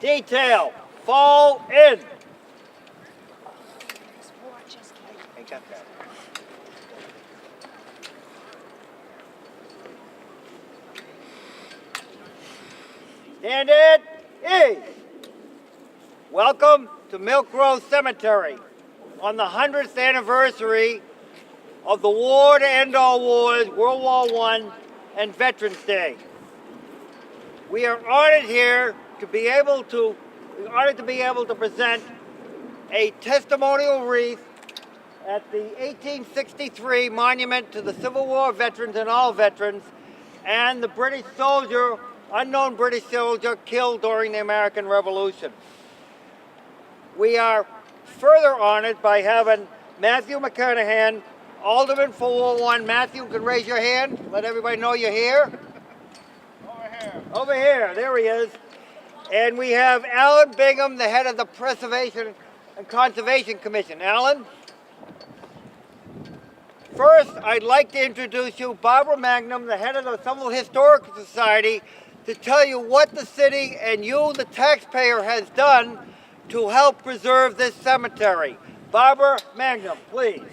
Detail, fall in. I got that. Stand at ease. Welcome to Milk Row Cemetery on the 100th anniversary of the war to end all wars, World War I and Veterans Day. We are honored here to be able to present a testimonial wreath at the 1863 monument to the Civil War veterans and all veterans and the British soldier, unknown British soldier killed during the American Revolution. We are further honored by having Matthew McConaughey, Alderman for Ward 1. Matthew, can raise your hand. Let everybody know you're here. Over here. Over here, there he is. And we have Alan Bingham, the head of the Preservation and Conservation Commission. Alan? First, I'd like to introduce you Barbara Magnum, the head of the Somerville Historical Society, to tell you what the city and you, the taxpayer, has done to help preserve this cemetery. Barbara Magnum, please.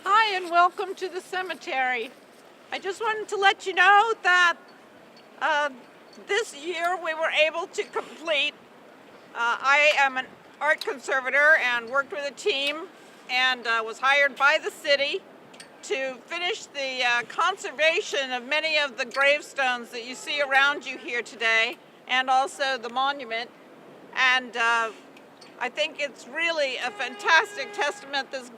Hi, and welcome to the cemetery. I just wanted to let you know that this year we were able to complete. I am an art conservator and worked with a team and was hired by the city to finish the conservation of many of the gravestones that you see around you here today, and also the monument. And I think it's really a fantastic testament. This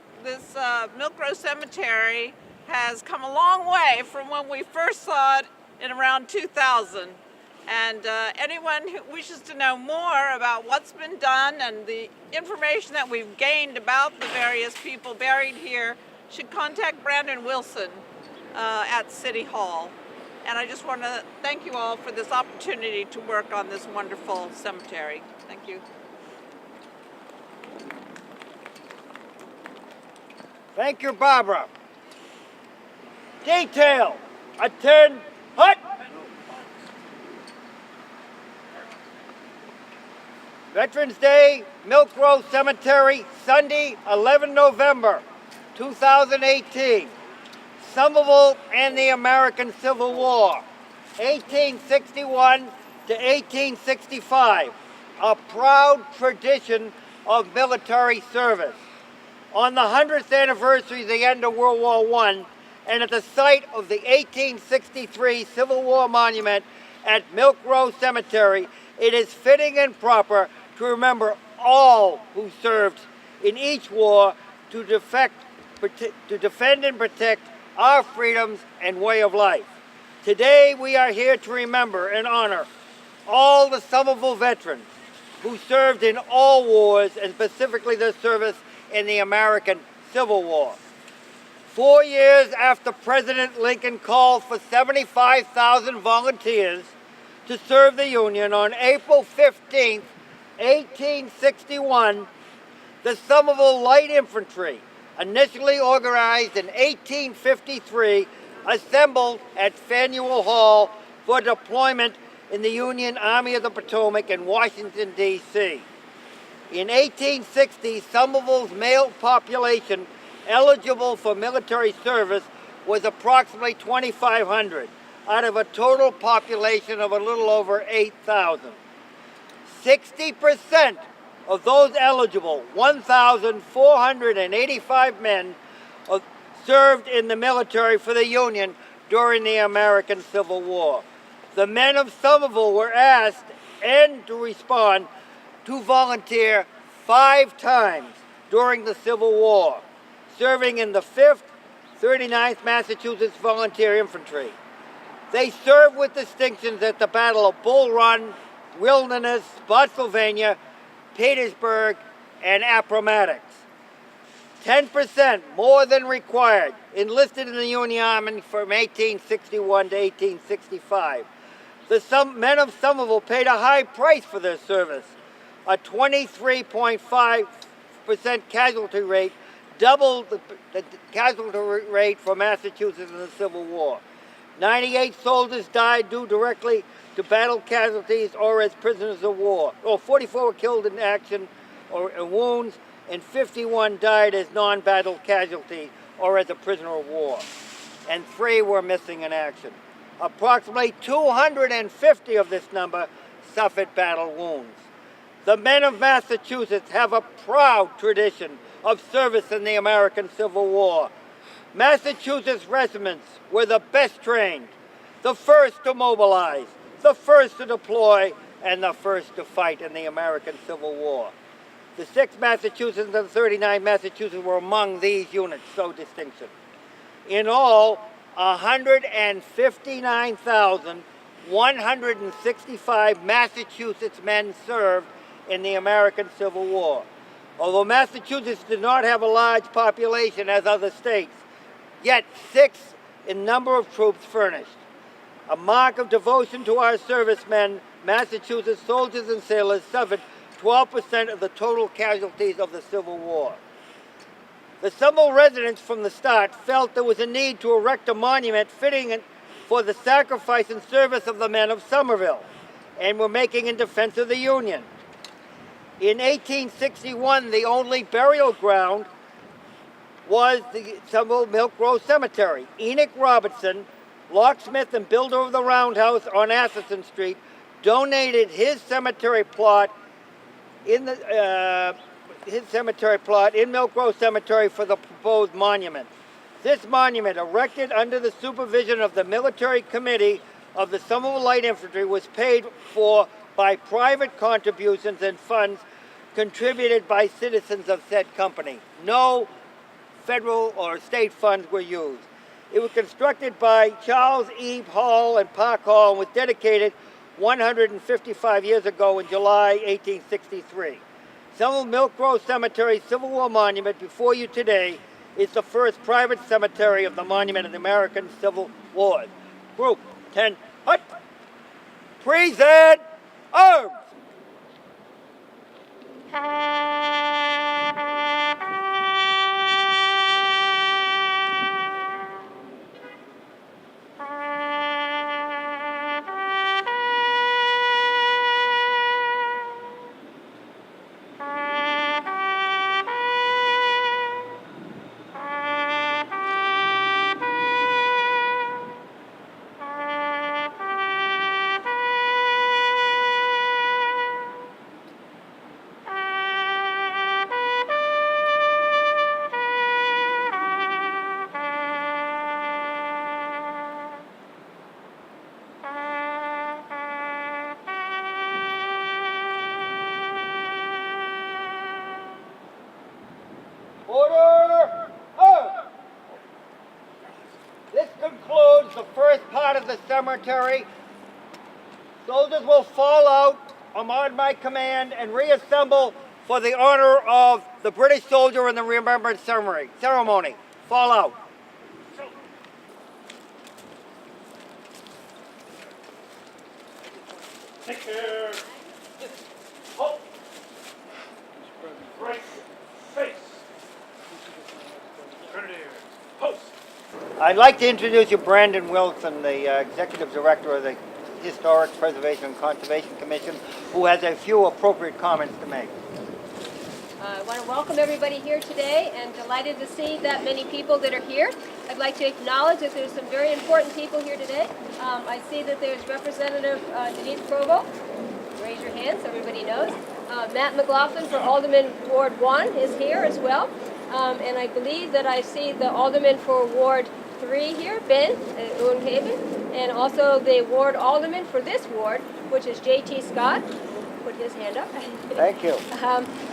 Milk Row Cemetery has come a long way from when we first saw it in around 2000. And anyone who wishes to know more about what's been done and the information that we've gained about the various people buried here should contact Brandon Wilson at City Hall. And I just want to thank you all for this opportunity to work on this wonderful cemetery. Thank you. Thank you, Barbara. Detail, attend hut. Veterans Day, Milk Row Cemetery, Sunday, 11 November, 2018. Somerville and the American Civil War, 1861 to 1865, a proud tradition of military service. On the 100th anniversary of the end of World War I, and at the site of the 1863 Civil War Monument at Milk Row Cemetery, it is fitting and proper to remember all who served in each war to defend and protect our freedoms and way of life. Today we are here to remember and honor all the Somerville veterans who served in all wars, and specifically their service in the American Civil War. 4 years after President Lincoln called for 75,000 volunteers to serve the Union, on April 15, 1861, the Somerville Light Infantry, initially organized in 1853, assembled at Faneuil Hall for deployment in the Union Army of the Potomac in Washington, D.C. In 1860, Somerville's male population eligible for military service was approximately 2,500 out of a total population of a little over 8,000. 60% of those eligible, 1,485 men, served in the military for the Union during the American Civil War. The men of Somerville were asked and to respond to volunteer 5 times during the Civil War, serving in the 5th, 39th Massachusetts Volunteer Infantry. They served with distinctions at the Battle of Bull Run, Wilderness, Spotsylvania, Petersburg, and Appomattox. 10% more than required enlisted in the Union Army from 1861 to 1865. The men of Somerville paid a high price for their service, a 23.5% casualty rate double the casualty rate for Massachusetts in the Civil War. 98 soldiers died due directly to battle casualties or as prisoners of war. 44 were killed in action or in wounds, and 51 died as non-battle casualties or as a prisoner of war. And 3 were missing in action. Approximately 250 of this number suffered battle wounds. The men of Massachusetts have a proud tradition of service in the American Civil War. Massachusetts regiments were the best trained, the first to mobilize, the first to deploy, and the first to fight in the American Civil War. The 6 Massachusetts and the 39 Massachusetts were among these units, so distinction. In all, 159,165 Massachusetts men served in the American Civil War. Although Massachusetts did not have a large population as other states, yet 6 in number of troops furnished. A mark of devotion to our servicemen, Massachusetts soldiers and sailors suffered 12% of the total casualties of the Civil War. The Somerville residents from the start felt there was a need to erect a monument fitting for the sacrifice and service of the men of Somerville, and were making in defense of the Union. In 1861, the only burial ground was the Somerville Milk Grove Cemetery. Enoch Robertson, locksmith and builder of the roundhouse on Atherton Street, donated his cemetery plot in Milk Grove Cemetery for the proposed monument. This monument, erected under the supervision of the Military Committee of the Somerville Light Infantry, was paid for by private contributions and funds contributed by citizens of said company. No federal or state funds were used. It was constructed by Charles E. Hall and Park Hall and was dedicated 155 years ago in July 1863. Somerville Milk Grove Cemetery Civil War Monument before you today is the first private cemetery of the Monument of the American Civil Wars. Group 10, hut! Present arms! Order! Out! This concludes the first part of the cemetery. Soldiers will fall out on my command and reassemble for the honor of the British soldier in the remembrance ceremony. Fall out. Take care. Halt. Right. Face. Grenadier. Post. I'd like to introduce you Brandon Wilson, the Executive Director of the Historic Preservation and Conservation Commission, who has a few appropriate comments to make. I want to welcome everybody here today and delighted to see that many people that are here. I'd like to acknowledge that there's some very important people here today. I see that there's Representative Denise Provo. Raise your hand so everybody knows. Matt McLaughlin for Alderman Ward 1 is here as well. And I believe that I see the Alderman for Ward 3 here, Ben Owenhaven, and also the Ward Alderman for this ward, which is J.T. Scott. Put his hand up. Thank you.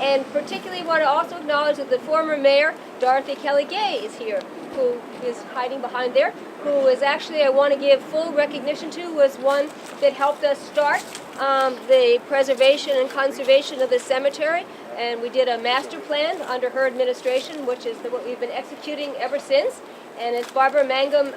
And particularly want to also acknowledge that the former mayor, Dorothy Kelly Gay, is here, who is hiding behind there, who is actually, I want to give full recognition to, was one that helped us start the preservation and conservation of the cemetery. And we did a master plan under her administration, which is what we've been executing ever since. And as Barbara Mangum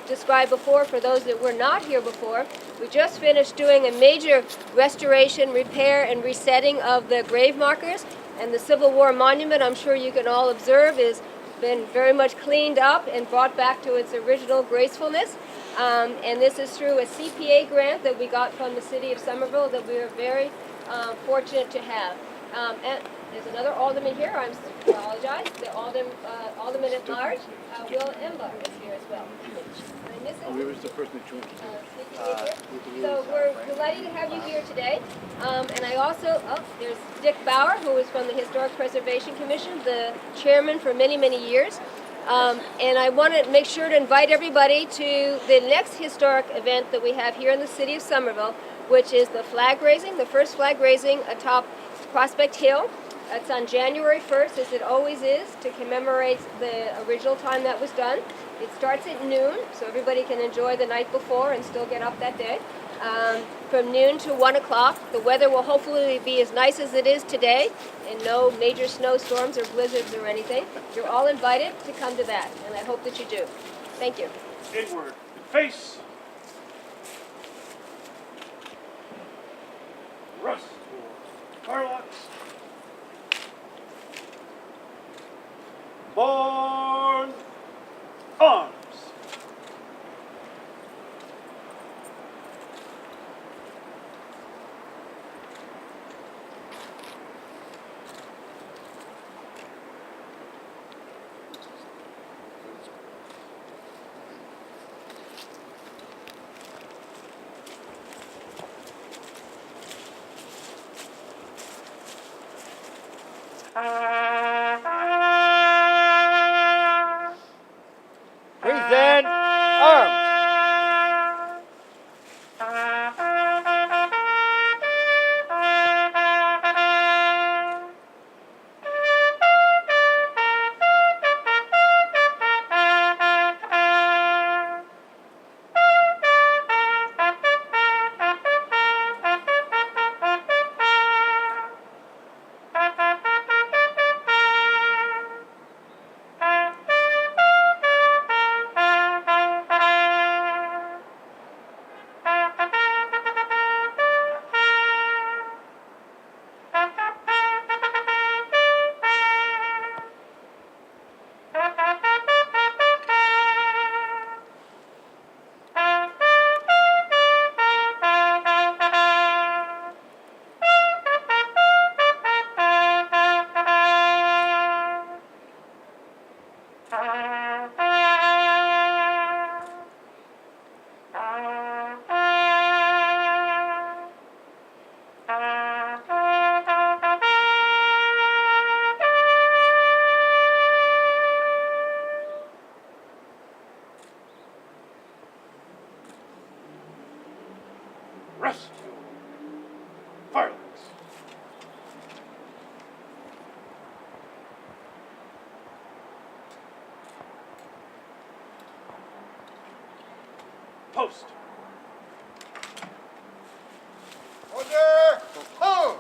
described before, for those that were not here before, we just finished doing a major restoration, repair, and resetting of the grave markers. And the Civil War monument, I'm sure you can all observe, is been very much cleaned up and brought back to its original gracefulness. And this is through a CPA grant that we got from the city of Somerville that we are very fortunate to have. And there's another alderman here. I apologize. The alderman at large, Will Embar, is here as well. Am I missing? Where was the person that joined? So we're delighted to have you here today. And I also, there's Dick Bauer, who is from the Historic Preservation Commission, the chairman for many, many years. And I want to make sure to invite everybody to the next historic event that we have here in the city of Somerville, which is the flag raising, the first flag raising atop Prospect Hill. It's on January 1st, as it always is, to commemorate the original time that was done. It starts at noon, so everybody can enjoy the night before and still get up that day. From noon to 1 o'clock. The weather will hopefully be as nice as it is today, and no major snowstorms or blizzards or anything. You're all invited to come to that, and I hope that you do. Thank you. Inward. Face. Rust. Carlots. Born. Arms. Present arms. Rest. Violence. Post. Order. Home.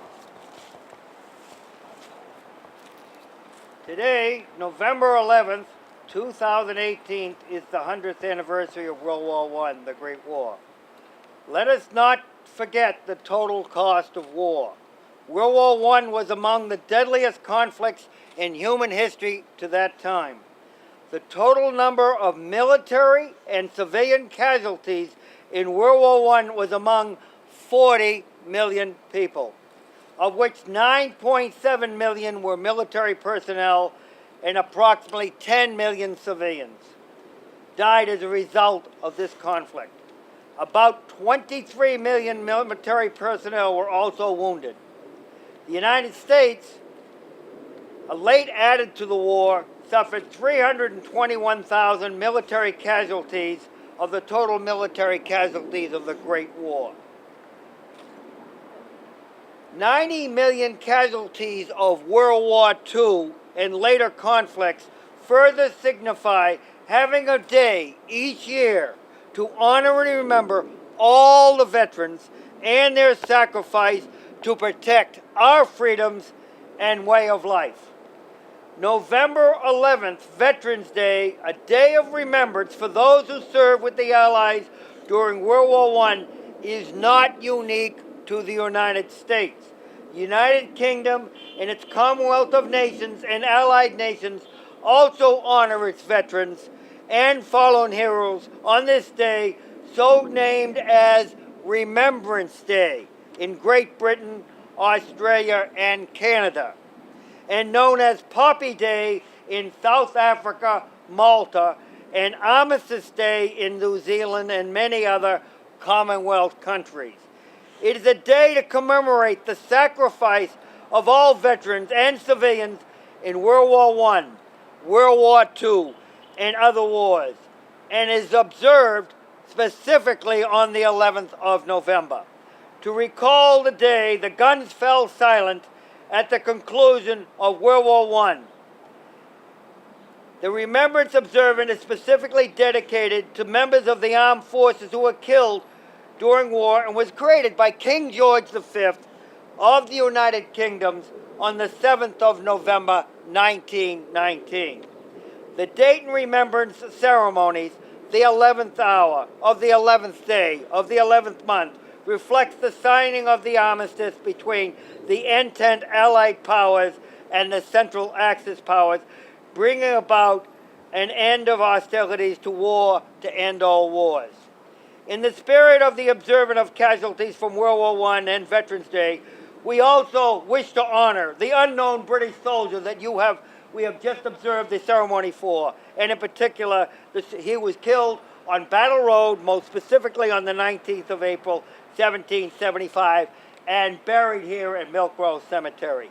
Today, November 11th, 2018, is the 100th anniversary of World War I, the Great War. Let us not forget the total cost of war. World War I was among the deadliest conflicts in human history to that time. The total number of military and civilian casualties in World War I was among 40 million people, of which 9.7 million were military personnel and approximately 10 million civilians died as a result of this conflict. About 23 million military personnel were also wounded. The United States, late added to the war, suffered 321,000 military casualties of the total military casualties of the Great War. 90 million casualties of World War II and later conflicts further signify having a day each year to honor and remember all the veterans and their sacrifice to protect our freedoms and way of life. November 11th, Veterans Day, a day of remembrance for those who served with the Allies during World War I, is not unique to the United States. The United Kingdom and its Commonwealth of Nations and Allied nations also honor its veterans and fallen heroes on this day, so named as Remembrance Day in Great Britain, Australia, and Canada, and known as Poppy Day in South Africa, Malta, and Armistice Day in New Zealand and many other Commonwealth countries. It is a day to commemorate the sacrifice of all veterans and civilians in World War I, World War II, and other wars, and is observed specifically on the 11th of November. To recall the day the guns fell silent at the conclusion of World War I. The Remembrance Observance is specifically dedicated to members of the armed forces who were killed during war and was created by King George V of the United Kingdom on the 7th of November, 1919. The date and remembrance ceremonies, the 11th hour of the 11th day of the 11th month, reflects the signing of the armistice between the Entente Allied powers and the Central Axis powers, bringing about an end of hostilities to war to end all wars. In the spirit of the observance of casualties from World War I and Veterans Day, we also wish to honor the unknown British soldier that we have just observed the ceremony for, and in particular, he was killed on Battle Road, most specifically on the 19th of April, 1775, and buried here at Milk Grove Cemetery.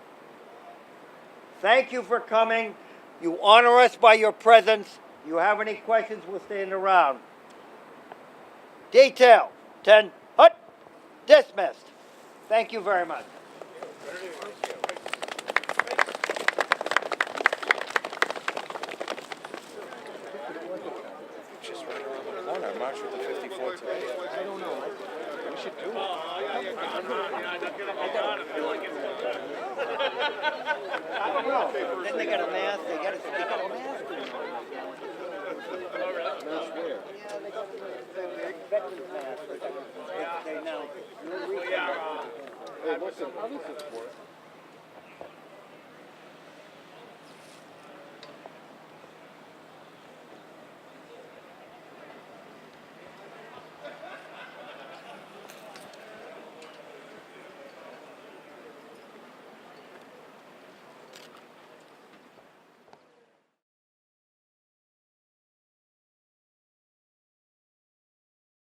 Thank you for coming. You honor us by your presence. If you have any questions, we'll stand around. Detail, 10, hut, dismissed. Thank you very much. Just right around the corner. March with the 54 today. I don't know. We should do it. I don't know. Then they got a mask. They got a mask. Mask where? Yeah, they got the veterans mask. They now. Hey, listen, how does this work?